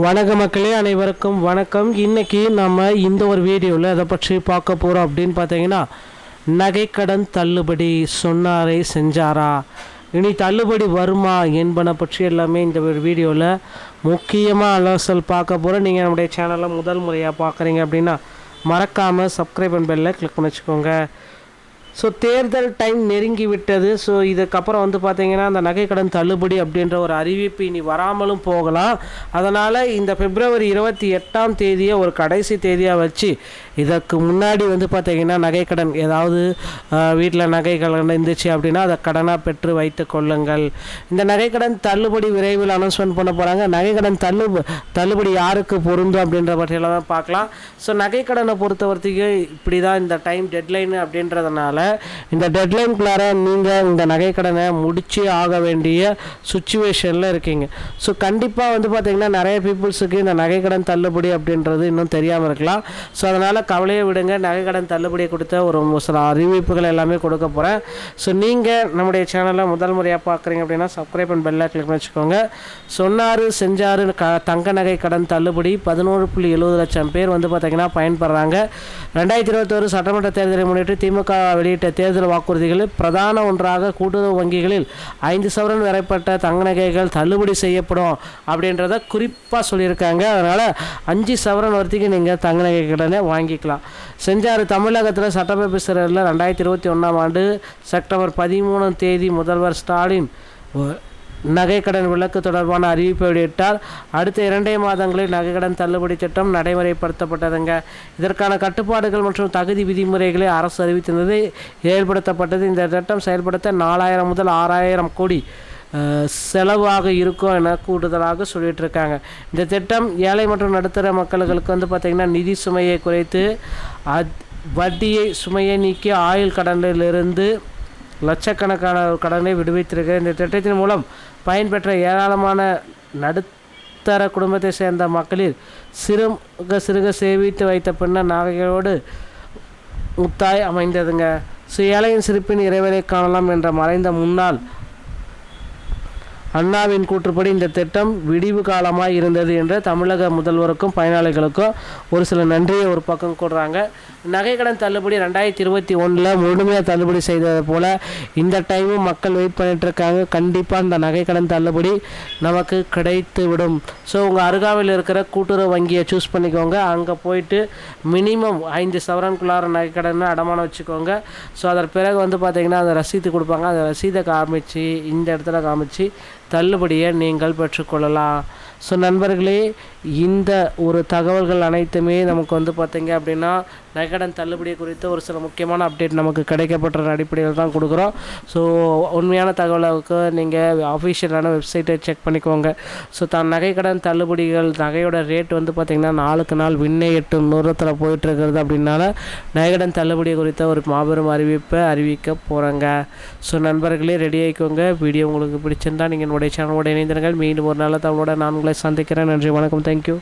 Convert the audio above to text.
வணக்க மக்களே, அனைவருக்கும் வணக்கம். இன்றைக்கி நம்ம இந்த ஒரு வீடியோவில் அதை பற்றி பார்க்க போகிறோம் அப்படின்னு பார்த்தீங்கன்னா, நகைக்கடன் தள்ளுபடி சொன்னாரே செஞ்சாரா, இனி தள்ளுபடி வருமா என்பன பற்றி எல்லாமே இந்த ஒரு வீடியோவில் முக்கியமாக அலசல் பார்க்க போகிறோம். நீங்கள் நம்முடைய சேனலை முதல் முறையாக பார்க்குறீங்க அப்படின்னா மறக்காமல் சப்ஸ்கிரைப் அண்ட் பெல்லை கிளிக் பண்ணி வச்சுக்கோங்க. ஸோ தேர்தல் டைம் நெருங்கி விட்டது. ஸோ இதுக்கப்புறம் பார்த்திங்கன்னா அந்த நகைக்கடன் தள்ளுபடி அப்படின்ற ஒரு அறிவிப்பு இனி வராமலும் போகலாம். அதனால் இந்த பிப்ரவரி 28ஆம் தேதியை ஒரு கடைசி தேதியாக வச்சு இதற்கு முன்னாடி பார்த்திங்கன்னா நகைக்கடன் ஏதாவது வீட்டில் நகைக்கடன் இருந்துச்சு அப்படின்னா அதை கடனாக பெற்று வைத்து கொள்ளுங்கள். இந்த நகைக்கடன் தள்ளுபடி விரைவில் அனௌன்ஸ்மெண்ட் பண்ண போகிறாங்க. நகைக்கடன் தள்ளுபடி யாருக்கு பொருந்தும் அப்படின்ற பற்றியெல்லாம் தான் பார்க்கலாம். ஸோ நகைக்கடனை பொறுத்தவரைக்கும் இப்படி தான் இந்த டைம் டெட்லைன் அப்படின்றதுனால இந்த டெட்லைனுக்குள்ளார நீங்கள் இந்த நகைக்கடனை முடிச்சு ஆக வேண்டிய சுச்சுவேஷனில் இருக்கீங்க. ஸோ கண்டிப்பாக பார்த்திங்கன்னா நிறைய பீப்புள்ஸுக்கு இந்த நகைக்கடன் தள்ளுபடி அப்படின்றது இன்னும் தெரியாமல் இருக்கலாம். ஸோ அதனால் கவலையை விடுங்க. நகைக்கடன் தள்ளுபடியை கொடுத்த ஒரு சில அறிவிப்புகள் எல்லாமே கொடுக்க போகிறேன். ஸோ நீங்கள் நம்முடைய சேனலை முதல் முறையாக பார்க்குறீங்க அப்படின்னா சப்ஸ்கிரைப் அண்ட் பெல்லை கிளிக் பண்ணி வச்சுக்கோங்க. சொன்னார் செஞ்சார் தங்க நகை கடன் தள்ளுபடி 11.70 லட்சம் பேர் பார்த்திங்கன்னா பயன்படுறாங்க. 2021 சட்டமன்ற தேர்தலை முன்னிட்டு திமுக வெளியிட்ட தேர்தல் வாக்குறுதிகளில் பிரதான ஒன்றாக கூட்டுறவு வங்கிகளில் 5 சவரன் வரைப்பட்ட தங்க நகைகள் தள்ளுபடி செய்யப்படும் அப்படின்றத குறிப்பாக சொல்லியிருக்காங்க. அதனால் 5 சவரன் வரைக்கும் நீங்கள் தங்க நகை கடனை வாங்கிக்கலாம். செஞ்சார் தமிழகத்தில் சட்டப்பேரவை சிறையில் 2021ஆம் ஆண்டு செப்டம்பர் 13ஆம் தேதி முதல்வர் ஸ்டாலின் நகைக்கடன் விலக்கு தொடர்பான அறிவிப்பை வெளியிட்டார். அடுத்த 2 மாதங்களில் நகைக்கடன் தள்ளுபடி திட்டம் நடைமுறைப்படுத்தப்பட்டதுங்க. இதற்கான கட்டுப்பாடுகள் மற்றும் தகுதி விதிமுறைகளை அரசு அறிவித்திருந்தது செயல்படுத்தப்பட்டது. இந்த திட்டம் செயல்படுத்த 4000 முதல் 6000 கோடி செலவாக இருக்கும் என கூடுதலாக சொல்லிட்டு இருக்காங்க. இந்த திட்டம் ஏழை மற்றும் நடுத்தர மக்களுக்கு பார்த்திங்கன்னா நிதி சுமையை குறைத்து வட்டியை சுமையை நீக்கி ஆயுள் கடனிலிருந்து லட்சக்கணக்கான கடனை விடுவித்திருக்கிறது. இந்த திட்டத்தின் மூலம் பயன்பெற்ற ஏராளமான நடுத்தர குடும்பத்தை சேர்ந்த மக்களில் சிறுக சேமித்து வைத்த பின்னர் நகைகளோடு முத்தாய் அமைந்ததுங்க. ஏழையின் சிரிப்பின் இறைவனை காணலாம் என்ற மறைந்த முன்னாள் அண்ணாவின் கூற்றுப்படி இந்த திட்டம் விடிவு காலமாக இருந்தது என்று தமிழக முதல்வருக்கும் பயனாளிகளுக்கும் ஒரு சில நன்றியை ஒரு பக்கம் கூடுறாங்க. நகைக்கடன் தள்ளுபடி 2021 முழுமையாக தள்ளுபடி செய்தது போல் இந்த டைமும் மக்கள் வெயிட் பண்ணிகிட்ருக்காங்க. கண்டிப்பாக இந்த நகைக்கடன் தள்ளுபடி நமக்கு கிடைத்து விடும். ஸோ உங்கள் அருகாமையில் இருக்கிற கூட்டுறவு வங்கியை சூஸ் பண்ணிக்கோங்க. அங்கே போயிட்டு மினிமம் 5 சவரனுக்குள்ளார நகைக்கடன் அடமானம் வச்சுக்கோங்க. ஸோ அதற்கு பிறகு பார்த்திங்கன்னா அந்த ரசீது கொடுப்பாங்க. அந்த ரசீதை காமிச்சு இந்த இடத்துல காமிச்சு தள்ளுபடியை நீங்கள் பெற்றுக்கொள்ளலாம். ஸோ நண்பர்களே, இந்த ஒரு தகவல்கள் அனைத்துமே நமக்கு பார்த்திங்க அப்படின்னா நகைக்கடன் தள்ளுபடி குறித்த ஒரு சில முக்கியமான அப்டேட் நமக்கு கிடைக்கப்பட்ட அடிப்படையில் தான் கொடுக்குறோம். ஸோ உண்மையான தகவலுக்கு நீங்கள் ஆஃபிஷியலான வெப்சைட்டை செக் பண்ணிக்கோங்க. ஸோ நகைக்கடன் தள்ளுபடிகள் நகையோட ரேட் பார்த்திங்கன்னா நாளுக்கு நாள் விண்ணை எட்டும் தூரத்தில் போயிட்டுருக்கிறது. அப்படின்னால நகைக்கடன் தள்ளுபடி குறித்த ஒரு மாபெரும் அறிவிப்பை அறிவிக்க போகிறாங்க. ஸோ நண்பர்களே, ரெடி ஆகிக்கோங்க. வீடியோ உங்களுக்கு பிடிச்சிருந்தால் நீங்கள் என்னுடைய சேனலோட இணைந்திருங்கள். மீண்டும் ஒரு நாள் தமிழோட நான் உங்களை சந்திக்கிறேன். நன்றி, வணக்கம், தேங்க்யூ.